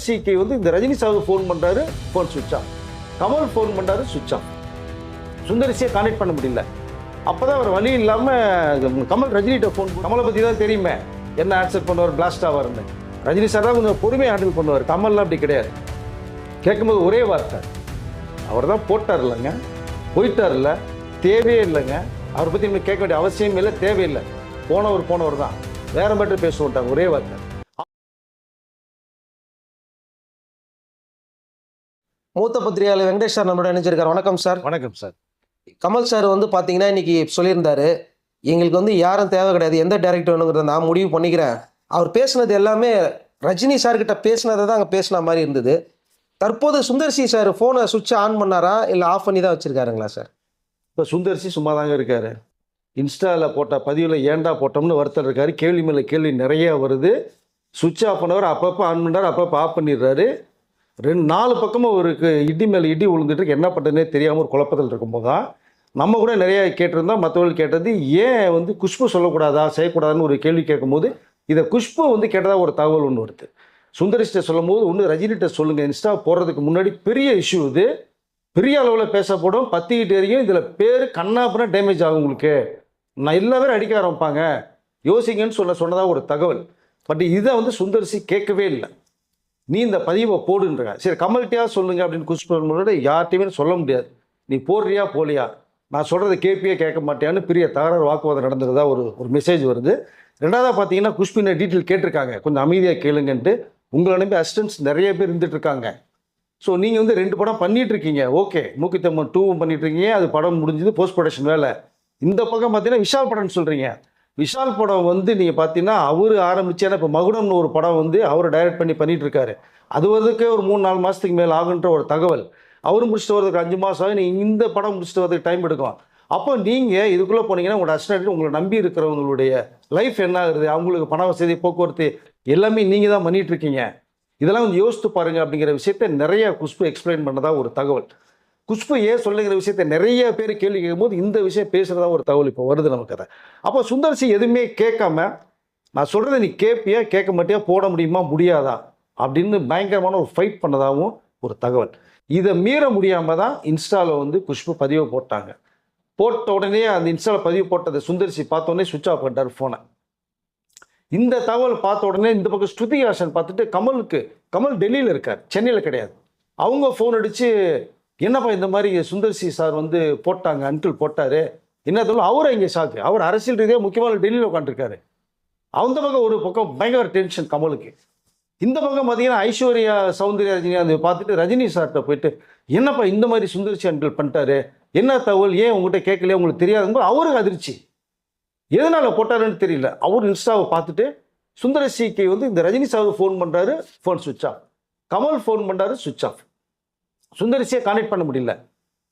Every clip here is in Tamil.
சிக்கு வந்து இந்த ரஜினி சார் ஃபோன் பண்றாரு, ஃபோன் சுவிட்ச் ஆஃப். கமல் ஃபோன் பண்றாரு, சுவிட்ச் ஆஃப். சுந்தரிசியை கான்டெக்ட் பண்ண முடியல. அப்பதான் அவர் வழி இல்லாம கமல் ரஜினிகிட்ட ஃபோன், கமலை பத்தி தான் தெரியுமே, என்ன ஆன்சர் பண்ணுவார், பிளாஸ்ட் ஆவார்னு. ரஜினி சார் தான் கொஞ்சம் பொறுமையாக ஹேண்டில் பண்ணுவார், கமல்லாம் அப்படி கிடையாது. கேட்கும்போது ஒரே வார்த்தை, அவர் தான் போட்டார் இல்லைங்க, போயிட்டார் இல்லை, தேவையே இல்லைங்க, அவரை பற்றி இன்னும் கேட்க வேண்டிய அவசியம் இல்லை, தேவையில்லை, போனவர் தான், வேற மட்டும் பேச விட்டாங்க, ஒரே வார்த்தை. மூத்த பத்திரிகையாளர் வெங்கடேஷ் சார் நம்மளோட இணைஞ்சிருக்காரு. வணக்கம் சார். வணக்கம் சார். கமல் சார் வந்து பார்த்தீங்கன்னா இன்னைக்கு சொல்லியிருந்தாரு, எங்களுக்கு வந்து யாரும் தேவை கிடையாது, எந்த டேரக்டர் வேணுங்கிறத நான் முடிவு பண்ணிக்கிறேன். அவர் பேசுனது எல்லாமே ரஜினி சார்கிட்ட பேசினதை தான் அங்கே பேசின மாதிரி இருந்தது. தற்போது சுந்தர்சி சார் ஃபோனை சுவிட்ச் ஆன் பண்ணாரா இல்லை ஆஃப் பண்ணி தான் வச்சுருக்காருங்களா சார்? இப்போ சுந்தர்சி சும்மா தாங்க இருக்காரு. இன்ஸ்டாவில் போட்ட பதிவில் ஏண்டா போட்டோம்னு வருத்தம் இருக்காரு. கேள்வி மேலே கேள்வி நிறைய வருது. சுவிட்ச் ஆஃப் பண்ணவர் அப்பப்போ ஆன் பண்ணுறாரு, அப்பப்போ ஆஃப் பண்ணிடுறாரு. 4 பக்கமும் அவருக்கு இடி மேலே இடி விழுந்துட்டு என்ன பண்ணுறதுனே தெரியாமல் ஒரு குழப்பத்தில் இருக்கும்போது தான் நம்ம கூட நிறைய கேட்டிருந்தோம். மற்றவர்கள் கேட்டது, ஏன் வந்து குஷ்பு சொல்லக்கூடாதா, செய்யக்கூடாதுன்னு ஒரு கேள்வி கேட்கும்போது இதை குஷ்பு வந்து கேட்டதாக ஒரு தகவல் ஒன்று வருது. சுந்தரிஷ்ட சொல்லும் போது ஒன்று ரஜினிகிட்ட சொல்லுங்கள், இன்ஸ்டா போடுறதுக்கு முன்னாடி பெரிய இஷ்யூ இது, பெரிய அளவில் பேசப்படும், பத்திக்கிட்டு எரியும், இதில் பேர் கண்ணாப்புனா டேமேஜ் ஆகும், உங்களுக்கு நான் எல்லா பேரும் அடிக்க ஆரம்பிப்பாங்க, யோசிங்கன்னு சொன்னதாக ஒரு தகவல். பட் இதை வந்து சுந்தரிசி கேட்கவே இல்லை. நீ இந்த பதிவை போடுன்ற, சரி கமல்கிட்டயா சொல்லுங்க அப்படின்னு குஷ்பு யார்கிட்டையுமே சொல்ல முடியாது, நீ போடுறியா போலியா, நான் சொல்கிறத கேட்பியே கேட்க மாட்டேன்னு பெரிய தகராறு வாக்குவாதம் நடந்ததா ஒரு மெசேஜ் வருது. ரெண்டாவதாக பார்த்தீங்கன்னா குஷ்பினை டீட்டெயில் கேட்டிருக்காங்க, கொஞ்சம் அமைதியாக கேளுங்கன்ட்டு. உங்களை நம்பி அசிஸ்டன்ட்ஸ் நிறைய பேர் இருந்துட்டு இருக்காங்க. ஸோ நீங்கள் வந்து 2 படம் பண்ணிட்டு இருக்கீங்க, ஓகே, மூக்கித்தம்மன் 2 பண்ணிட்டு இருக்கீங்க, அது படம் முடிஞ்சது, போஸ்ட் ப்ரொடக்ஷன் வேலை. இந்த பக்கம் பார்த்தீங்கன்னா விஷால் படம்னு சொல்கிறீங்க. விஷால் படம் வந்து நீங்கள் பார்த்தீங்கன்னா அவர் ஆரம்பிச்சேன்னா இப்போ மகுடம்னு ஒரு படம் வந்து அவர் டைரக்ட் பண்ணிட்டு இருக்காரு. அது வரதுக்கே ஒரு 3-4 மாதத்துக்கு மேலே ஆகுன்ற ஒரு தகவல். அவர் முடிச்சுட்டு வரதுக்கு 5 மாதம் ஆகும், நீங்கள் இந்த படம் முடிச்சுட்டு வரதுக்கு டைம் எடுக்கும். அப்போ நீங்கள் இதுக்குள்ளே போனீங்கன்னா உங்களோட அசிஸ்டன்ட், உங்களை நம்பி இருக்கிறவங்களுடைய லைஃப் என்ன ஆகுது, அவங்களுக்கு பண வசதி, போக்குவரத்து எல்லாமே நீங்கள் தான் பண்ணிகிட்டு இருக்கீங்க. இதெல்லாம் வந்து யோசித்து பாருங்கள் அப்படிங்கிற விஷயத்த நிறைய குஷ்பு எக்ஸ்பிளைன் பண்ணதா ஒரு தகவல். குஷ்பு ஏன் சொல்லுங்கிற விஷயத்த நிறைய பேர் கேள்வி கேட்கும்போது இந்த விஷயம் பேசுகிறதா ஒரு தகவல் இப்போ வருது நமக்கு. அதை அப்போ சுந்தர்சி எதுவுமே கேட்காம, நான் சொல்கிறத நீ கேட்பியா கேட்க மாட்டியா, போட முடியுமா முடியாதா அப்படின்னு பயங்கரமான ஒரு ஃபைட் பண்ணதாகவும் ஒரு தகவல். இதை மீற முடியாமல் தான் இன்ஸ்டாவில் வந்து குஷ்பு பதிவை போட்டாங்க. போட்ட உடனே அந்த இன்ஸ்டாவில் பதிவு போட்டதை சுந்தர்சி பார்த்தோடனே சுவிட்ச் ஆஃப் பண்ணிட்டார் ஃபோனை. இந்த தகவல் பார்த்த உடனே இந்த பக்கம் ஸ்ருதி ஹாசன் பார்த்துட்டு கமல் டெல்லியில் இருக்கார், சென்னையில் கிடையாது. அவங்க ஃபோன் அடித்து, என்னப்பா இந்த மாதிரி சுந்தர்சி சார் வந்து போட்டாங்க, அன்கிள் போட்டார், என்ன தகவல், அவரை இங்கே ஷாக்கு. அவர் அரசியல் ரீதியாக முக்கியமான டெல்லியில் உட்காந்துருக்காரு. அந்த பக்கம் ஒரு பக்கம் பயங்கர டென்ஷன் கமலுக்கு. இந்த பக்கம் பார்த்தீங்கன்னா ஐஸ்வர்யா, சௌந்தர்யா, ரஜினி அதை பார்த்துட்டு ரஜினி சார்கிட்ட போயிட்டு, என்னப்பா இந்த மாதிரி சுந்தர்சி அன்கிள் பண்ணிட்டாரு, என்ன தகவல், ஏன் உங்கள்கிட்ட கேட்கலையே, உங்களுக்கு தெரியாதுன்னு அவருக்கு அதிர்ச்சி. எதனால் போட்டாருன்னு தெரியல. அவர் இன்ஸ்டாவை பார்த்துட்டு சுந்தரசிக்கு வந்து இந்த ரஜினி சார் ஃபோன் பண்ணுறாரு, ஃபோன் சுவிட்ச் ஆஃப். கமல் ஃபோன் பண்ணுறாரு, சுவிட்ச் ஆஃப். சுந்தரிசியை கான்டெக்ட் பண்ண முடியல.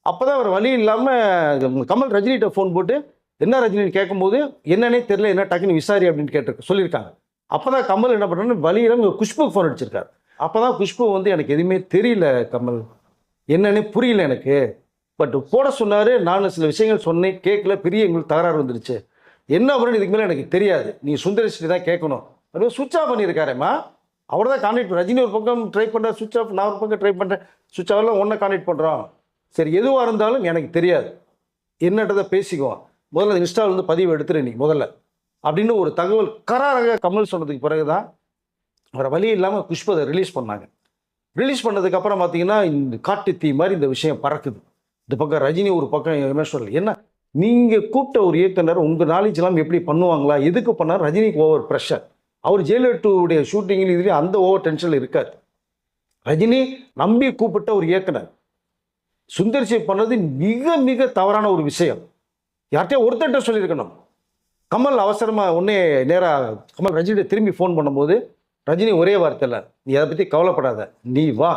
அப்போ தான் அவர் வழி இல்லாமல் கமல் ரஜினிகிட்ட ஃபோன் போட்டு, என்ன ரஜினின்னு கேட்கும்போது என்னன்னே தெரியல, என்ன டக்குன்னு விசாரி அப்படின்னு சொல்லியிருக்காங்க. அப்போ தான் கமல் என்ன பண்ணுறான்னு வழி இல்லாமல் குஷ்புக்கு ஃபோன் அடிச்சிருக்காரு. அப்போ தான் குஷ்பு வந்து எனக்கு எதுவுமே தெரியல கமல், என்னன்னே புரியல எனக்கு, பட் போட சொன்னார், நான் சில விஷயங்கள் சொன்னேன், கேட்கல, பெரிய எங்களுக்கு தகராறு வந்துருச்சு, என்ன அப்படின்னு இதுக்கு மேலே எனக்கு தெரியாது, நீ சுந்தரிசி தான் கேட்கணும் அப்படின்னு சுவிட்ச் ஆஃப் பண்ணியிருக்காரேம்மா. அவர் தான் கான்டெக்ட், ரஜினி ஒரு பக்கம் ட்ரை பண்ணுறேன் சுவிட்ச் ஆஃப், நான் ஒரு பக்கம் ட்ரை பண்ணுறேன் சுவிட்ச் ஆஃப்லாம், ஒன்றை கான்டெக்ட் பண்ணுறோம், சரி எதுவாக இருந்தாலும் எனக்கு தெரியாது, என்னன்றதை பேசிக்குவோம், முதல்ல இன்ஸ்டாவில் வந்து பதிவு எடுத்துரு நீ முதல்ல அப்படின்னு ஒரு தகவல் கராராக கமல் சொன்னதுக்கு பிறகு தான் வேறு வழி இல்லாமல் குஷ்பு அதை ரிலீஸ் பண்ணாங்க. ரிலீஸ் பண்ணதுக்கப்புறம் பார்த்தீங்கன்னா இந்த காட்டு தீ மாதிரி இந்த விஷயம் பறக்குது. இந்த பக்கம் ரஜினி ஒரு பக்கம் எமோஷனல், என்ன நீங்கள் கூப்பிட்ட ஒரு இயக்குனர் உங்கள் நாலேஜ் எல்லாம் எப்படி பண்ணுவாங்களா, எதுக்கு பண்ணார், ரஜினிக்கு ஓவர் ப்ரெஷர், அவர் ஜெயிலர் 2 ஷூட்டிங்கில் இதுலேயும் அந்த ஓவர் டென்ஷனில் இருக்கார். ரஜினி நம்பி கூப்பிட்ட ஒரு இயக்குனர் சுந்தர்சி பண்ணது மிக மிக தவறான ஒரு விஷயம். யார்கிட்டயும் ஒருத்தர்கிட்ட சொல்லியிருக்கணும். கமல் அவசரமாக ஒன்றே நேராக கமல் ரஜினியை திரும்பி ஃபோன் பண்ணும்போது ரஜினி ஒரே வார்த்தையில், நீ அதை பற்றி கவலைப்படாத, நீ வா,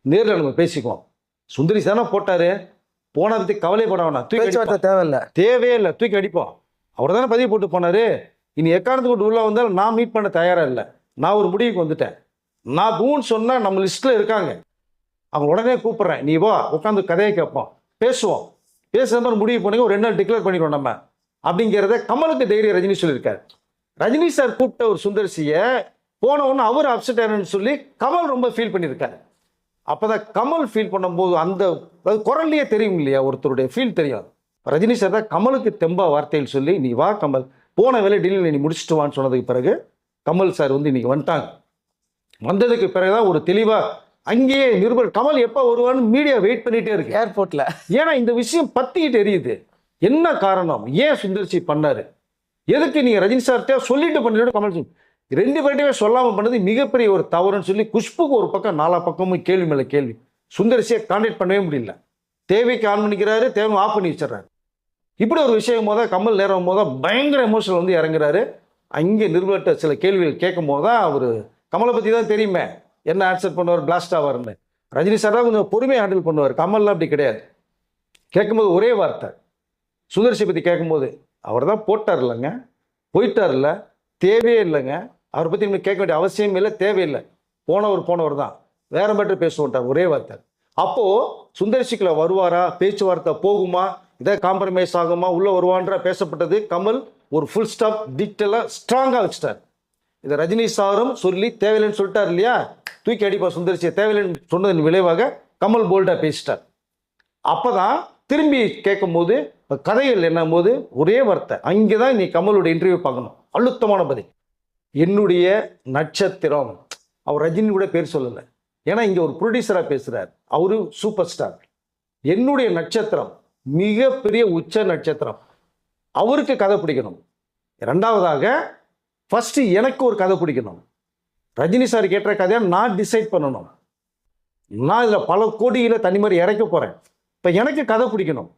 நேரில் நம்ம பேசிக்குவோம், சுந்தரிசி தானே போட்டார், போனதை பற்றி கவலைப்பட வேணாம், தேவையே இல்லை, தூக்கி அடிப்போம், அவர் தானே பதிவு போட்டு போனார், இனி எக்காரணத்துக்கு கொண்டு உள்ளே வந்தாலும் நான் மீட் பண்ண தயாராக இல்லை, நான் ஒரு முடிவுக்கு வந்துட்டேன், நான் பூன்னு சொன்னால் நம்ம லிஸ்ட்டில் இருக்காங்க, அவங்க உடனே கூப்பிட்றேன், நீ வா, உட்காந்து கதையை கேட்போம், பேசுவோம், பேசுகிற மாதிரி முடிவு பண்ணி ஒரு 2 நாள் டிக்ளேர் பண்ணிடுவோம் நம்ம அப்படிங்கிறத கமலுக்கு தைரியம் ரஜினி சொல்லியிருக்காரு. ரஜினி சார் கூப்பிட்ட ஒரு சுந்தர்சியை போன உடனே அவர் அப்செட் ஆனன்னு சொல்லி கமல் ரொம்ப ஃபீல் பண்ணியிருக்காரு. அப்பதான் கமல் ஃபீல் பண்ணும்போது அந்த குரல்லையே தெரியும் இல்லையா, ஒருத்தருடைய ஃபீல் தெரியும். ரஜினி சார் தான் கமலுக்கு தெம்பா வார்த்தையில் சொல்லி, நீ வா கமல், போன வேலை டெல்லியில் நீ முடிச்சுட்டு வான்னு சொன்னதுக்கு பிறகு கமல் சார் வந்து இன்னைக்கு வந்துட்டாங்க. வந்ததுக்கு பிறகுதான் ஒரு தெளிவா அங்கேயே நிருபர் கமல் எப்போ வருவான்னு மீடியா வெயிட் பண்ணிட்டே இருக்கு ஏர்போர்ட்ல. ஏன்னா இந்த விஷயம் பத்திக்கிட்டு எரியுது. என்ன காரணம், ஏன் சுந்தர்சி பண்ணாரு, எதுக்கு நீங்க ரஜினி சார்கிட்ட சொல்லிட்டு பண்ணிட்டு கமல் சிங் ரெண்டு பேர்ட்டையுமே சொல்லாம பண்ணது மிகப்பெரிய ஒரு தவறுன்னு சொல்லி குஷ்புக்கு ஒரு பக்கம் நாலா பக்கமும் கேள்வி மேல கேள்வி. சுந்தர்சியை கான்டாக்ட் பண்ணவே முடியல. தேவைக்கு ஆன் பண்ணிக்கிறாரு, தேவை ஆஃப் பண்ணி வச்சிடறாரு. இப்படி ஒரு விஷயம் போது கமல் நேரம் போது பயங்கர எமோஷனல் வந்து இறங்குறாரு. அங்கே நிருபர்கிட்ட சில கேள்விகள் கேட்கும் போது தான் அவர் கமலை பற்றி தான் தெரியுமே, என்ன ஆன்சர் பண்ணுவார், பிளாஸ்ட் ஆவார்னு. ரஜினி சார் தான் கொஞ்சம் பொறுமையாக ஹேண்டில் பண்ணுவார், கமல்லாம் அப்படி கிடையாது. கேட்கும்போது ஒரே வார்த்தை, சுந்தர்சி பற்றி கேட்கும்போது அவர் தான் போட்டார் இல்லைங்க, போயிட்டார் இல்லை, தேவையே இல்லைங்க, அவரை பற்றி இன்னும் கேட்க வேண்டிய அவசியம் இல்லை, தேவையில்லை, போனவர் தான், வேற மட்டும் பேசுவோட்டார், ஒரே வார்த்தை. அப்போது சுந்தர்சிக்குள்ள வருவாரா, பேச்சுவார்த்தை போகுமா, இதை காம்ப்ரமைஸ் ஆகுமா, உள்ளே வருவான்ற பேசப்பட்டது. கமல் ஒரு ஃபுல் ஸ்டாப் டீட்டெயிலாக ஸ்ட்ராங்காக வச்சுட்டார். இதை ரஜினி சாரும் சொல்லி தேவையில்லைன்னு சொல்லிட்டார் இல்லையா, தூக்கி அடிப்பா சுந்தர்சியை தேவையில்லைன்னு சொன்னதன் விளைவாக கமல் போல்டாக பேசிட்டார். அப்போ தான் திரும்பி கேட்கும் போது கதைகள் என்னும் போது ஒரே வார்த்தை, அங்கே தான் நீ கமலுடைய இன்டர்வியூ பார்க்கணும், அழுத்தமான பதில், என்னுடைய நட்சத்திரம். அவர் ரஜினி கூட பேர் சொல்லலை, ஏன்னா இங்கே ஒரு ப்ரொடியூசராக பேசுகிறார், அவரு சூப்பர் ஸ்டார். என்னுடைய நட்சத்திரம் மிகப்பெரிய உச்ச நட்சத்திரம், அவருக்கு கதை பிடிக்கணும். ரெண்டாவதாக ஃபஸ்ட்டு எனக்கு ஒரு கதை பிடிக்கணும், ரஜினி சார் கேட்ட கதையை நான் டிசைட் பண்ணணும், நான் இதில் பல கோடியில் தனி மாதிரி இறக்க போகிறேன். இப்போ எனக்கு கதை பிடிக்கணும்,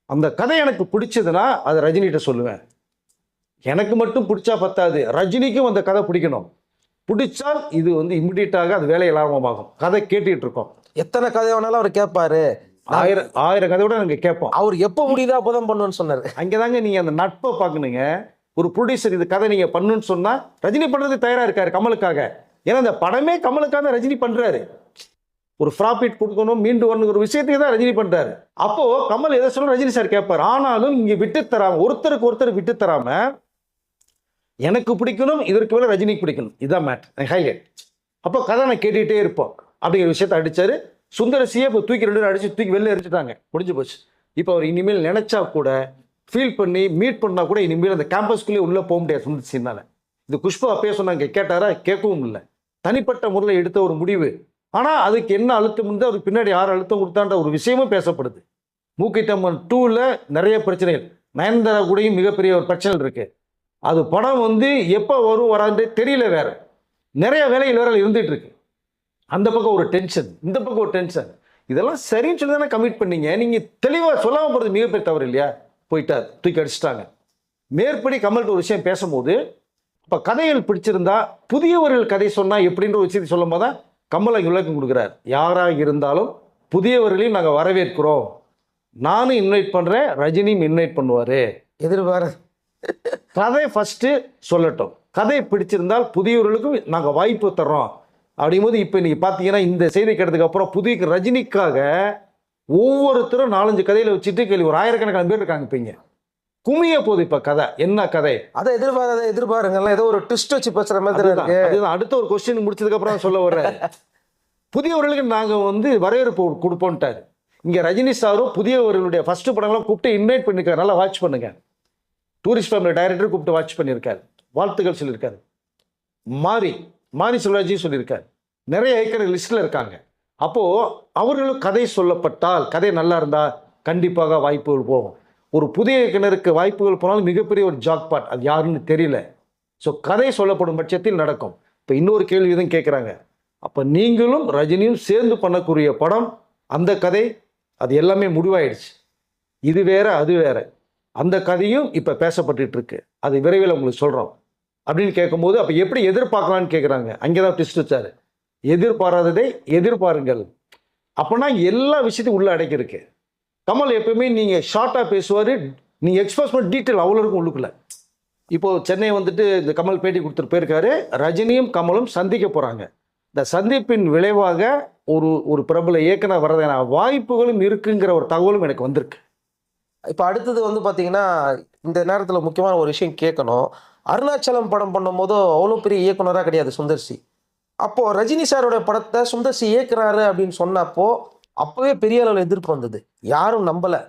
அந்த கதை எனக்கு பிடிச்சதுன்னா அதை ரஜினிகிட்ட சொல்லுவேன். எனக்கு மட்டும் பிடிச்சா பத்தாது, ரஜினிக்கும் அந்த கதை பிடிக்கணும். பிடிச்சால் இது வந்து இம்மிடியட்டாக அது வேலை லாபமாகும். கதை கேட்டுக்கிட்டு இருக்கோம், எத்தனை கதை வேணாலும் அவர் கேட்பாரு, ஆயிரம் கதையோட நாங்கள் கேட்போம். அவர் எப்போ முடியுதோ அப்போதான் பண்ணுவேன்னு சொன்னார். அங்கே தாங்க நீங்கள் அந்த நட்பை பார்க்கணுங்க. ஒரு ப்ரொடியூசர் இது கதை நீங்கள் பண்ணுன்னு சொன்னால் ரஜினி பண்ணுறது தயாராக இருக்காரு கமலுக்காக. ஏன்னா அந்த படமே கமலுக்காக தான் ரஜினி பண்ணுறாரு. ஒரு ப்ராஃபிட் கொடுக்கணும், மீண்டு வரணும் ஒரு விஷயத்துக்கு தான் ரஜினி பண்ணுறாரு. அப்போது கமல் எதை சொல்ல ரஜினி சார் கேட்பார். ஆனாலும் இங்கே விட்டுத்தராமல், ஒருத்தருக்கு ஒருத்தர் விட்டுத்தராமல், எனக்கு பிடிக்கணும், இதற்கு மேலே ரஜினிக்கு பிடிக்கணும், இதுதான் மேட்டர், ஹைலைட். அப்போ கதை நான் கேட்டுக்கிட்டே இருப்போம் அப்படிங்கிற விஷயத்த அடித்தார். சுந்தரசியை இப்போ தூக்கி ரெண்டு அடிச்சு தூக்கி வெளில எரிச்சிட்டாங்க, முடிஞ்சு போச்சு. இப்போ அவர் இனிமேல் நினைச்சா கூட ஃபீல் பண்ணி மீட் பண்ணால் கூட இனிமேல் அந்த கேம்பஸ்குள்ளேயே உள்ளே போக முடியாது சுந்தரசினால. இது குஷ்பு அப்பயே சொன்னாங்க, கேட்டாரா, கேட்கவும் இல்லை. தனிப்பட்ட முறையில் எடுத்த ஒரு முடிவு. ஆனால் அதுக்கு என்ன அழுத்தம் இருந்து அவருக்கு பின்னாடி யார் அழுத்தம் கொடுத்தான்ற ஒரு விஷயமும் பேசப்படுது. மூக்கிட்டம்மன் 2ல் நிறைய பிரச்சனைகள், நயன்தாரா கூடயும் மிகப்பெரிய ஒரு பிரச்சனை இருக்கு. அது படம் வந்து எப்போ வரும் வரான்னு தெரியல, வேற நிறைய வேலைகள் வேற இருந்துட்டு இருக்கு. அந்த பக்கம் ஒரு டென்ஷன், இந்த பக்கம் ஒரு டென்ஷன். இதெல்லாம் சரின்னு சொல்லி தானே கமிட் பண்ணீங்க. நீங்கள் தெளிவாக சொல்லாமல் போகிறது மிகப்பெரிய தவறு இல்லையா? போயிட்டார், தூக்கி அடிச்சிட்டாங்க. மேற்படி கமல்கிட்ட ஒரு விஷயம் பேசும்போது, இப்போ கதைகள் பிடிச்சிருந்தா புதியவர்கள் கதை சொன்னால் எப்படின்ற ஒரு விஷயத்தை சொல்லும் போது தான் கமல் அங்கே விளக்கம் கொடுக்குறார். யாராக இருந்தாலும் புதியவர்களையும் நாங்கள் வரவேற்கிறோம், நானும் இன்வைட் பண்ணுறேன், ரஜினியும் இன்வைட் பண்ணுவார். எதிர்பார கதை ஃபஸ்ட்டு சொல்லட்டும், கதை பிடிச்சிருந்தால் புதியவர்களுக்கும் நாங்கள் வாய்ப்பு தர்றோம் அப்படிங்கும்போது. இப்போ நீங்கள் பார்த்தீங்கன்னா இந்த செய்தி கேட்டதுக்கு அப்புறம் புதிய ரஜினிக்காக ஒவ்வொருத்தரும் 4-5 கதையில் வச்சுட்டு கேள்வி ஒரு ஆயிரக்கணக்கான பேர் இருக்காங்க. இப்போ இங்கே குமிய போகுது. இப்போ கதை என்ன கதை, அதை எதிர்பாருங்கலாம், ஏதோ ஒரு ட்விஸ்ட் வச்சு பேசுகிற மாதிரி இருக்கு. அதுதான் அடுத்த ஒரு கொஸ்டின் முடிச்சதுக்கப்புறம் சொல்ல வர்றேன். புதியவர்களுக்கு நாங்கள் வந்து வரவேற்பு கொடுப்போன்ட்டார். இங்கே ரஜினி சாரும் புதியவர்களுடைய ஃபஸ்ட்டு படங்களாம் கூப்பிட்டு இன்வைட் பண்ணியிருக்காரு, நல்லா வாட்ச் பண்ணுங்க. டூரிஸ்ட் ஃபேமிலி டைரக்டர் கூப்பிட்டு வாட்ச் பண்ணியிருக்காரு, வாழ்த்துக்கள் சொல்லியிருக்காரு. மாரி செல்வராஜி சொல்லியிருக்காரு, நிறைய இயக்குனர் லிஸ்ட்டில் இருக்காங்க. அப்போது அவர்களும் கதை சொல்லப்பட்டால், கதை நல்லா இருந்தால் கண்டிப்பாக வாய்ப்புகள் போகும். ஒரு புதிய இயக்குனருக்கு வாய்ப்புகள் போனாலும் மிகப்பெரிய ஒரு ஜாக்பாட், அது யாருன்னு தெரியல. ஸோ கதை சொல்லப்படும் பட்சத்தில் நடக்கும். இப்போ இன்னொரு கேள்வி தான் கேட்குறாங்க, அப்போ நீங்களும் ரஜினியும் சேர்ந்து பண்ணக்கூடிய படம், அந்த கதை அது எல்லாமே முடிவாயிடுச்சு, இது வேற அது வேற, அந்த கதையும் இப்போ பேசப்பட்டுட்டு இருக்கு, அது விரைவில் உங்களுக்கு சொல்கிறோம் அப்படின்னு கேட்கும்போது, அப்போ எப்படி எதிர்பார்க்கலான்னு கேட்குறாங்க. அங்கே தான் ட்விஸ்ட் வச்சார், எதிர்பாராததை எதிர்பாருங்கள். அப்போனா எல்லா விஷயத்தையும் உள்ளே அடைக்கிருக்கு. கமல் எப்பவுமே நீங்கள் ஷார்ட்டாக பேசுவார், நீங்கள் எக்ஸ்போஸ் பண்ண டீட்டெயில் அவ்வளோ இருக்கும் உள்ளுக்குள்ள. இப்போது சென்னை வந்துட்டு இந்த கமல் பேட்டி கொடுத்துட்டு போயிருக்காரு, ரஜினியும் கமலும் சந்திக்க போகிறாங்க. இந்த சந்திப்பின் விளைவாக ஒரு பிரபல இயக்குனர் வர்றதான வாய்ப்புகளும் இருக்குங்கிற ஒரு தகவலும் எனக்கு வந்திருக்கு. இப்போ அடுத்தது வந்து பார்த்தீங்கன்னா, இந்த நேரத்தில் முக்கியமான ஒரு விஷயம் கேட்கணும். அருணாச்சலம் படம் பண்ணும்போதும் அவ்வளோ பெரிய இயக்குனராக கிடையாது சுந்தர்சி. அப்போது ரஜினி சாரோட படத்தை சுந்தர்சி இயக்குறாரு அப்படின்னு சொன்னப்போ அப்போவே பெரிய அளவில் எதிர்ப்பு வந்தது. யாரும் நம்பலை.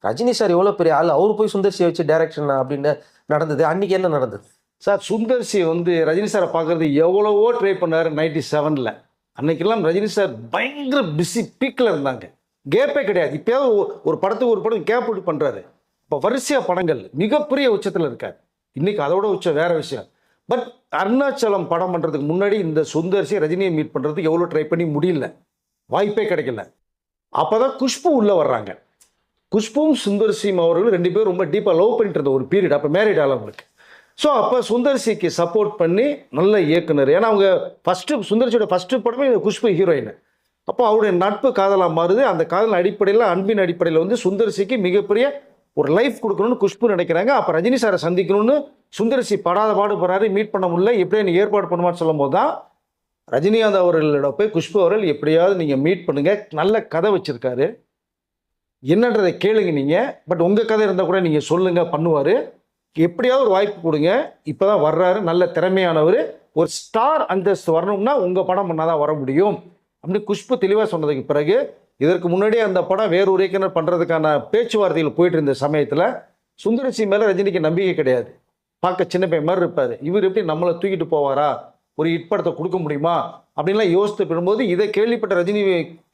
ரஜினி சார் எவ்வளோ பெரிய ஆள், அவர் போய் சுந்தர்சியை வச்சு டைரக்ஷன் அப்படின்னு நடந்தது. அன்றைக்கி என்ன நடந்தது சார்? சுந்தர்சி வந்து ரஜினி சாரை பார்க்குறது எவ்வளவோ ட்ரை பண்ணார் 97ல். அன்னைக்கெல்லாம் ரஜினி சார் பயங்கர பிஸி பீக்கில் இருந்தாங்க. கேப்பே கிடையாது. இப்போயாவது ஒரு படத்துக்கு ஒரு படம் கேப் விட்டு பண்ணுறாரு. இப்போ வரிசையாக படங்கள் மிகப்பெரிய உச்சத்தில் இருக்கார். இன்றைக்கி அதோட உச்சம் வேறு விஷயம். பட் அருணாச்சலம் படம் பண்ணுறதுக்கு முன்னாடி இந்த சுந்தர்சி ரஜினியை மீட் பண்ணுறதுக்கு எவ்வளோ ட்ரை பண்ணி முடியல, வாய்ப்பே கிடைக்கல. அப்போ தான் குஷ்பு உள்ளே வர்றாங்க. குஷ்பும் சுந்தர்சியும் அவர்கள் 2 பேரும் ரொம்ப டீப்பாக லவ் பண்ணிட்டு இருந்த ஒரு பீரியட். அப்போ மேரிட் ஆளவங்களுக்கு. ஸோ அப்போ சுந்தர்சிக்கு சப்போர்ட் பண்ணி நல்ல இயக்குனர். ஏன்னா அவங்க சுந்தர்சியோட ஃபஸ்ட்டு படமே குஷ்பு ஹீரோயின். அப்போ அவருடைய நட்பு காதலாக மாறுது. அந்த காதல் அடிப்படையில், அன்பின் அடிப்படையில் வந்து சுந்தர்சிக்கு மிகப்பெரிய ஒரு லைஃப் கொடுக்கணும்னு குஷ்பு நினைக்கிறாங்க. அப்போ ரஜினி சாரை சந்திக்கணும்னு சுந்தர்சி படாத பாடுபடுறாரு. மீட் பண்ண முடியல. எப்படியே ஏற்பாடு பண்ணுவான்னு சொல்லும் போது தான் ரஜினிகாந்த் அவர்களோட போய் குஷ்பு அவர்கள் எப்படியாவது நீங்கள் மீட் பண்ணுங்கள், நல்ல கதை வச்சுருக்காரு, என்னன்றதை கேளுங்க நீங்கள், பட் உங்கள் கதை இருந்தால் கூட நீங்கள் சொல்லுங்கள், பண்ணுவார், எப்படியாவது ஒரு வாய்ப்பு கொடுங்க, இப்போ தான் வர்றாரு, நல்ல திறமையானவர், ஒரு ஸ்டார் அந்தஸ்து வரணும்னா உங்கள் படம் பண்ணால் தான் வர முடியும் அப்படின்னு குஷ்பு தெளிவாக சொன்னதுக்கு பிறகு, இதற்கு முன்னாடியே அந்த படம் வேறொரு இயக்குனர் பண்ணுறதுக்கான பேச்சுவார்த்தைகள் போயிட்டு இருந்த சமயத்தில் சுந்தர்சி மேலே ரஜினிக்கு நம்பிக்கை கிடையாது. பார்க்க சின்ன பையன் மாதிரி இருப்பார். இவர் எப்படி நம்மளை தூக்கிட்டு போவாரா, ஒரு ஹிட் படத்தை கொடுக்க முடியுமா அப்படின்லாம் யோசித்து பெறும்போது இதை கேள்விப்பட்ட ரஜினி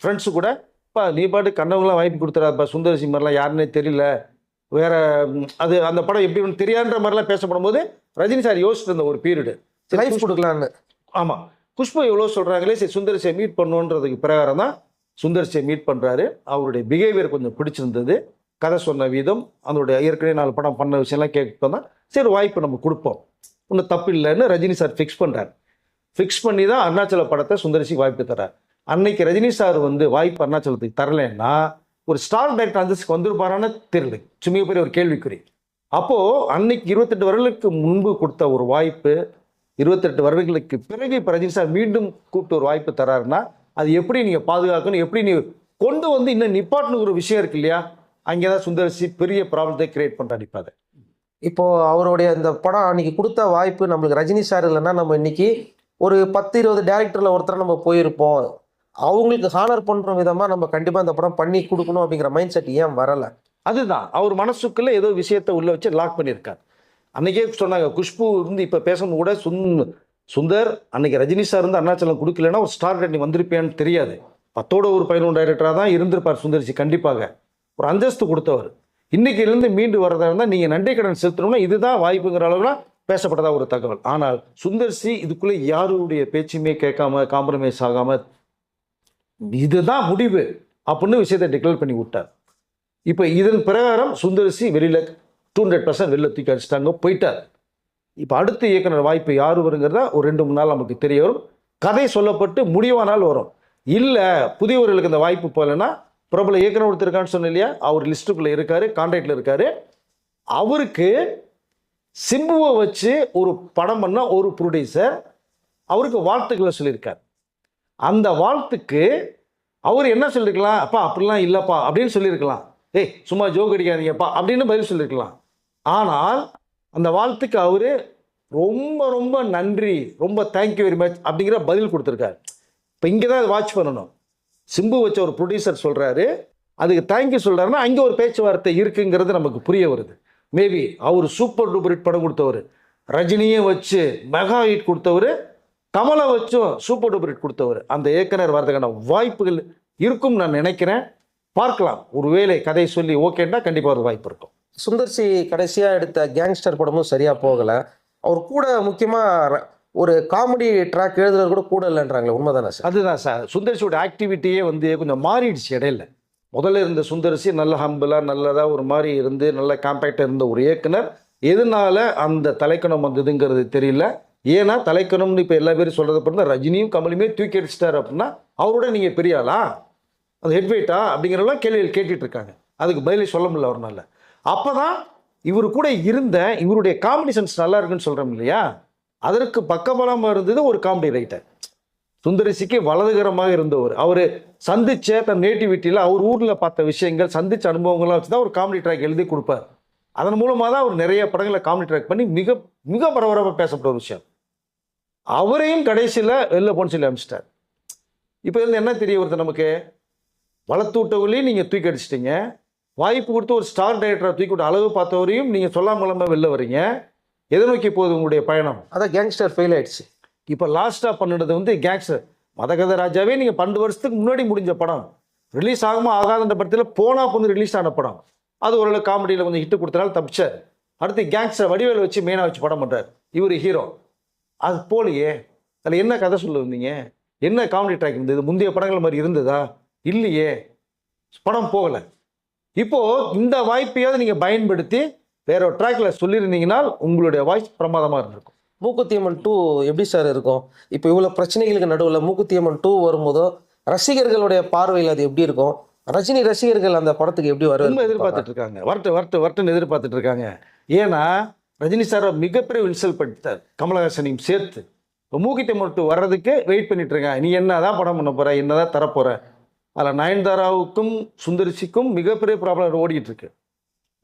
ஃப்ரெண்ட்ஸு கூட, இப்போ நீ பாட்டு கண்டவங்களாம் வாய்ப்பு கொடுத்துறாப்பா, சுந்தர்சி மாதிரிலாம் யாருன்னே தெரியல, வேற அது அந்த படம் எப்படி ஒன்று தெரியாதுன்ற மாதிரிலாம் பேசப்படும் போது ரஜினி சார் யோசிச்சுட்டு இருந்த ஒரு பீரியடு லைஃப் கொடுக்கலான்னு. ஆமாம், குஷ்பு எவ்வளோ சொல்கிறாங்களே, சரி சுந்தர்சியை மீட் பண்ணுன்றதுக்கு பிரகாரம் தான் சுந்தர்சியை மீட் பண்ணுறாரு. அவருடைய பிஹேவியர் கொஞ்சம் பிடிச்சிருந்தது, கதை சொன்ன வீதம், அதனுடைய ஏற்கனவே 4 படம் பண்ண விஷயம்லாம் கேட்க தான் சரி வாய்ப்பு நம்ம கொடுப்போம், ஒன்றும் தப்பு இல்லைன்னு ரஜினி சார் ஃபிக்ஸ் பண்ணுறாரு. ஃபிக்ஸ் பண்ணி தான் அருணாச்சல படத்தை சுந்தர்சிக்கு வாய்ப்பு தர்றார். அன்னைக்கு ரஜினி சார் வந்து வாய்ப்பு அருணாச்சலத்துக்கு தரலைன்னா ஒரு ஸ்டார் டைரக்டர் அந்தஸ்துக்கு வந்திருப்பாரான்னு தெரியல, சும்மா பெரிய ஒரு கேள்விக்குறி. அப்போது அன்னைக்கு 28 வருடங்களுக்கு முன்பு கொடுத்த ஒரு வாய்ப்பு 28 வருடங்களுக்கு பிறகு இப்போ ரஜினி சார் மீண்டும் கூப்பிட்டு ஒரு வாய்ப்பு தராருன்னா அது எப்படி நீங்கள் பாதுகாக்கணும், எப்படி நீ கொண்டு வந்து இன்னும் நிப்பாட்டணும் ஒரு விஷயம் இருக்கு இல்லையா? அங்கே தான் சுந்தர்சி பெரிய ப்ராப்ளத்தை கிரியேட் பண்ணுறாரு. இப்போ அதை இப்போது அவருடைய இந்த படம் அன்றைக்கி கொடுத்த வாய்ப்பு நம்மளுக்கு ரஜினி சார் இல்லைன்னா நம்ம இன்றைக்கி ஒரு 10-20 டேரக்டரில் ஒருத்தர் நம்ம போயிருப்போம். அவங்களுக்கு ஹானர் பண்ணுற விதமாக நம்ம கண்டிப்பாக இந்த படம் பண்ணி கொடுக்கணும் அப்படிங்கிற மைண்ட் செட் ஏன் வரலை? அதுதான் அவர் மனசுக்குள்ளே ஏதோ விஷயத்தை உள்ளே வச்சு லாக் பண்ணியிருக்கார். அன்றைக்கே சொன்னாங்க, குஷ்பு இருந்து இப்போ பேசணும் கூட சுந்தர் அன்னைக்கு ரஜினி சார் இருந்து அருணாச்சலம் கொடுக்கலன்னா ஒரு ஸ்டார் நீ வந்திருப்பியான்னு தெரியாது. 10ஓட ஒரு 11 டைரக்டராக தான் இருந்திருப்பார் சுந்தர்சி. கண்டிப்பாக ஒரு அந்தஸ்து கொடுத்தவர். இன்னைக்கிலிருந்து மீண்டு வரதா இருந்தால் நீங்கள் நன்றி கடன் செலுத்தணும்னா இதுதான் வாய்ப்புங்கிற அளவுலாம் பேசப்பட்டதா ஒரு தகவல். ஆனால் சுந்தர்சி இதுக்குள்ளே யாருடைய பேச்சுமே கேட்காம, காம்ப்ரமைஸ் ஆகாமல் இதுதான் முடிவு அப்படின்னு விஷயத்தை டிக்ளேர் பண்ணி விட்டார். இப்போ இதன் பிரகாரம் சுந்தர்சி வெளியில் 200% வெளில தூக்கி அடிச்சிட்டாங்க, போயிட்டார். இப்போ அடுத்த இயக்குனர் வாய்ப்பு யார் வருங்கிறதா ஒரு 2-3 நாள் நமக்கு தெரிய வரும். கதை சொல்லப்பட்டு முடிவானால் வரும். இல்லை புதியவர்களுக்கு இந்த வாய்ப்பு போகலைன்னா பிரபல இயக்குனர் ஒருத்தர் இருக்கான்னு சொன்ன இல்லையா, அவர் லிஸ்ட்டுக்குள்ளே இருக்கார், கான்ட்ராக்டில் இருக்கார். அவருக்கு சிம்புவை வச்சு ஒரு படம் பண்ண ஒரு ப்ரொடியூசர் அவருக்கு வாழ்த்துக்களை சொல்லியிருக்கார். அந்த வாழ்த்துக்கு அவர் என்ன சொல்லியிருக்கலாம், அப்பா அப்படிலாம் இல்லைப்பா அப்படின்னு சொல்லியிருக்கலாம், ஏய் சும்மா ஜோக் அடிக்காதீங்கப்பா அப்படின்னு பதில் சொல்லியிருக்கலாம். ஆனால் அந்த வாழ்த்துக்கு அவர் ரொம்ப ரொம்ப நன்றி, ரொம்ப தேங்க்யூ வெரி மச் அப்படிங்கிற பதில் கொடுத்துருக்காரு. இப்போ இங்கே தான் வாட்ச் பண்ணணும். சிம்பு வச்ச ஒரு ப்ரொடியூசர் சொல்கிறாரு, அதுக்கு தேங்க்யூ சொல்கிறாருன்னா அங்கே ஒரு பேச்சுவார்த்தை இருக்குங்கிறது நமக்கு புரிய வருது. மேபி அவர் சூப்பர் டூப்பர் ஹிட் படம் கொடுத்தவர், ரஜினியை வச்சு மெகா ஹிட் கொடுத்தவர், கமலை வச்சும் சூப்பர் டூப்பர் ஹிட் கொடுத்தவர். அந்த இயக்குனர் வரதுக்கான வாய்ப்புகள் இருக்கும் நான் நினைக்கிறேன். பார்க்கலாம், ஒருவேளை கதை சொல்லி ஓகேன்னா கண்டிப்பாக ஒரு வாய்ப்பு இருக்கும். சுந்தர்சி கடைசியாக எடுத்த கேங்ஸ்டர் படமும் சரியாக போகலை. அவர் கூட முக்கியமாக ஒரு காமெடி ட்ராக் எழுதுறது கூட இல்லைன்றாங்களே, உண்மைதானே சார்? அதுதான் சார், சுந்தர்சியோட ஆக்டிவிட்டியே வந்து கொஞ்சம் மாறிடுச்சு இடையில. முதல்ல இருந்த சுந்தர்சி நல்ல ஹம்பிளாக நல்லதாக ஒரு மாதிரி இருந்து நல்ல காம்பேக்டாக இருந்த ஒரு இயக்குனர் எதனால அந்த தலைக்கணம் வந்ததுங்கிறது தெரியல. ஏன்னா தலைக்கணம்னு இப்போ எல்லா பேரும் சொல்கிறது அப்படின்னா ரஜினியும் கமலுமே தூக்கி அடிச்சிட்டாரு அப்படின்னா அவரோட நீங்கள் பெரியாளா, அது ஹெட்வெயிட்டா அப்படிங்கிறலாம் கேள்விகள் கேட்டுட்டு இருக்காங்க. அதுக்கு பதிலே சொல்ல முடியல அவர்னால. அப்போ தான் இவர் கூட இருந்த இவருடைய காமெடி சென்ஸ் நல்லா இருக்குன்னு சொல்கிறோம் இல்லையா, அதற்கு பக்கபலமாக இருந்தது ஒரு காமெடி ரைட்டர். சுந்தரிசிக்கு வலதுகரமாக இருந்தவர். அவர் சந்திச்ச தன் நேட்டிவிட்டியில் அவர் ஊரில் பார்த்த விஷயங்கள், சந்திச்ச அனுபவங்கள்லாம் வச்சு தான் ஒரு காமெடி ட்ராக் எழுதி கொடுப்பார். அதன் மூலமாக தான் அவர் நிறைய படங்களை காமெடி ட்ராக் பண்ணி மிக மிக பரபரப்பாக பேசப்பட்ட ஒரு விஷயம். அவரையும் கடைசியில் வெளில போன்னு சொல்லி அனுப்பிச்சிட்டார். இப்போ இருந்து என்ன தெரிய வருது நமக்கு? வளர்த்து விட்டவர்களையும் நீங்கள் தூக்கி அடிச்சிட்டிங்க, வாய்ப்பு கொடுத்து ஒரு ஸ்டார் டைரக்டரை தூக்கி விட்டு அளவு பார்த்தவரையும் நீங்கள் சொல்லாம வெளில வரீங்க. எதை நோக்கி போகுது உங்களுடைய பயணம்? அதான் கேங்ஸ்டர் ஃபெயில் ஆயிடுச்சு. இப்போ லாஸ்ட்டாக பண்ணினது வந்து கேங்ஸ்டர். மதகத ராஜாவே நீங்கள் 12 வருஷத்துக்கு முன்னாடி முடிஞ்ச படம், ரிலீஸ் ஆகாமல் ஆகாதுன்ற படத்தில் போனால் வந்து ரிலீஸ் ஆன படம். அது ஓரளவு காமெடியில் கொஞ்சம் ஹிட்டு கொடுத்தனால தப்பிச்சார். அடுத்து கேங்ஸ்டர் வடிவேலை வச்சு மெயினாக வச்சு படம் பண்ணுறார். இவர் ஹீரோ. அது போலியே. அதில் என்ன கதை சொல்ல வந்தீங்க? என்ன காமெடி ட்ராக் இருந்தது? முந்தைய படங்கள் மாதிரி இருந்ததா? இல்லையே. படம் போகலை. இப்போது இந்த வாய்ப்பையாவது நீங்கள் பயன்படுத்தி வேற ஒரு ட்ராக்ல சொல்லியிருந்தீங்கன்னா உங்களுடைய வாய்ஸ் பிரமாதமாக இருந்திருக்கும். மூக்குத்தி அம்மன் 2 எப்படி சார் இருக்கும்? இப்போ இவ்வளோ பிரச்சனைகளுக்கு நடுவில் மூக்குத்தி அம்மன் 2 வரும்போதோ ரசிகர்களுடைய பார்வையில் அது எப்படி இருக்கும்? ரஜினி ரசிகர்கள் அந்த படத்துக்கு எப்படி ரொம்ப எதிர்பார்த்துட்டு இருக்காங்க. வரட்டுன்னு எதிர்பார்த்துட்டு இருக்காங்க. ஏன்னா ரஜினி சார் மிகப்பெரிய இன்சல்ட் பண்ணிட்டார், கமலஹாசனையும் சேர்த்து. இப்போ மூக்குத்தி அம்மன் 2 வர்றதுக்கு வெயிட் பண்ணிட்டு இருக்காங்க. நீ என்னதான் படம் பண்ண போற, என்னதான் தரப்போற? அதில் நயன்தாராவுக்கும் சுந்தரிசிக்கும் மிகப்பெரிய ப்ராப்ளம் ஓடிட்டு இருக்கு.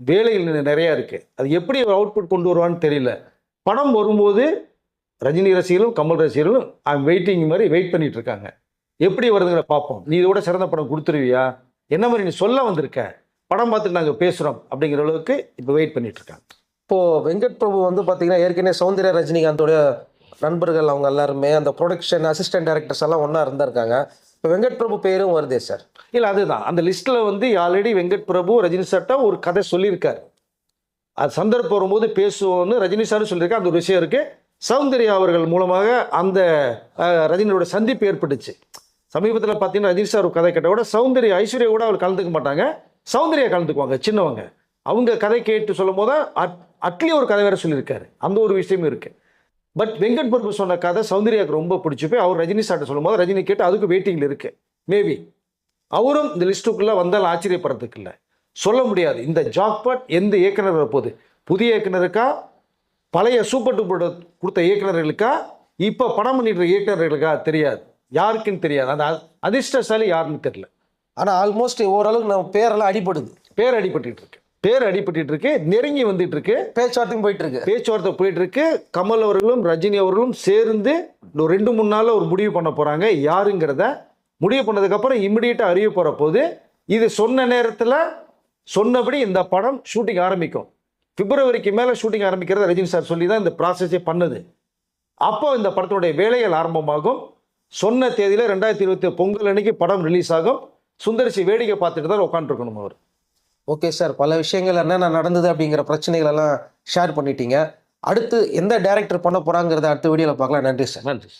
வேலைகள் நிறையா இருக்குது. அது எப்படி அவுட்புட் கொண்டு வருவான்னு தெரியல. படம் வரும்போது ரஜினி ரசிகர்களும் கமல் ரசிகர்களும் வெயிட்டிங் மாதிரி வெயிட் பண்ணிட்டு இருக்காங்க. எப்படி வருதுங்கிற பார்ப்போம். நீ இதோட சிறந்த படம் கொடுத்துருவியா, என்ன மாதிரி நீ சொல்ல வந்திருக்க, படம் பார்த்துட்டு நாங்கள் பேசுகிறோம் அப்படிங்கிற அளவுக்கு இப்போ வெயிட் பண்ணிட்டு இருக்காங்க. இப்போது வெங்கட் பிரபு வந்து பார்த்தீங்கன்னா ஏற்கனவே சௌந்தர்யா ரஜினிகாந்தோடைய நண்பர்கள் அவங்க எல்லாருமே அந்த ப்ரொடக்ஷன் அசிஸ்டன்ட் டைரக்டர்ஸ் எல்லாம் ஒன்றா இருந்திருக்காங்க. இப்போ வெங்கட் பிரபு பேரும் வருதே சார். இல்லை, அதுதான் அந்த லிஸ்ட்டில் வந்து ஆல்ரெடி வெங்கட் பிரபு ரஜினி சார்ட்ட ஒரு கதை சொல்லியிருக்காரு. அது சந்தர்ப்பம் வரும்போது பேசுவோன்னு ரஜினி சார் சொல்லியிருக்காரு. அந்த ஒரு விஷயம் இருக்குது. சௌந்தர்யா அவர்கள் மூலமாக அந்த ரஜினியோட சந்திப்பு ஏற்பட்டுச்சு. சமீபத்தில் பார்த்தீங்கன்னா ரஜினி சார் கதை கேட்ட கூட சௌந்தர்யா ஐஸ்வர்யா கூட அவர் கலந்துக்க மாட்டாங்க, சௌந்தர்யா கலந்துக்குவாங்க, சின்னவங்க. அவங்க கதை கேட்டு சொல்லும் போது அட்லி ஒரு கதை வேற சொல்லியிருக்காரு. அந்த ஒரு விஷயமும் இருக்குது. பட் வெங்கட் பிரபு சொன்ன கதை சௌந்தர்யாவுக்கு ரொம்ப பிடிச்சி போய் அவர் ரஜினி சார்ட்ட சொல்லும் போது ரஜினி கேட்டு அதுக்கு வெயிட்டிங்கில் இருக்குது. மேபி அவரும் இந்த லிஸ்ட்டுக்குள்ளே வந்தால் ஆச்சரியப்படுறதுக்கு இல்லை, சொல்ல முடியாது. இந்த ஜாக்பாட் எந்த இயக்குனர் வரப்போகுது? புதிய இயக்குனருக்கா, பழைய சூப்பர் டூப்பர் கொடுத்த இயக்குநர்களுக்கா, இப்போ படம் பண்ணிட்டு இயக்குநர்களுக்கா தெரியாது, யாருக்குன்னு தெரியாது. அந்த அதிர்ஷ்டசாலி யாருன்னு தெரியல. ஆனால் ஆல்மோஸ்ட் ஓரளவுக்கு நம்ம பேரெல்லாம் அடிபடுது. பேர் அடிபட்டு இருக்கு, நெருங்கி வந்துட்டு இருக்கு, பேச்சுவார்த்தையும் பேச்சுவார்த்தை போயிட்டு இருக்கு. கமல் அவர்களும் ரஜினி அவர்களும் சேர்ந்து 2-3 நாளில் ஒரு முடிவு பண்ண போறாங்க. யாருங்கிறத முடிவு பண்ணதுக்கப்புறம் இம்மிடியேட்டாக அறிய போகிற போது இது சொன்ன நேரத்தில் சொன்னபடி இந்த படம் ஷூட்டிங் ஆரம்பிக்கும். பிப்ரவரிக்கு மேலே ஷூட்டிங் ஆரம்பிக்கிறத ரஜினி சார் சொல்லி தான் இந்த ப்ராசஸே பண்ணுது. அப்போ இந்த படத்தினுடைய வேலைகள் ஆரம்பமாகும். சொன்ன தேதியில் 2020 பொங்கல் அன்னைக்கு படம் ரிலீஸ் ஆகும். சுந்தரிசி வேடிக்கை பார்த்துட்டு தான் உட்காந்துருக்கணும் அவர். ஓகே சார், பல விஷயங்கள் என்னென்ன நடந்தது அப்படிங்கிற பிரச்சனைகள் எல்லாம் ஷேர் பண்ணிட்டீங்க. அடுத்து எந்த டைரக்டர் பண்ண போகிறாங்கிறத அடுத்த வீடியோவில் பார்க்கலாம். நன்றி சார். நன்றி.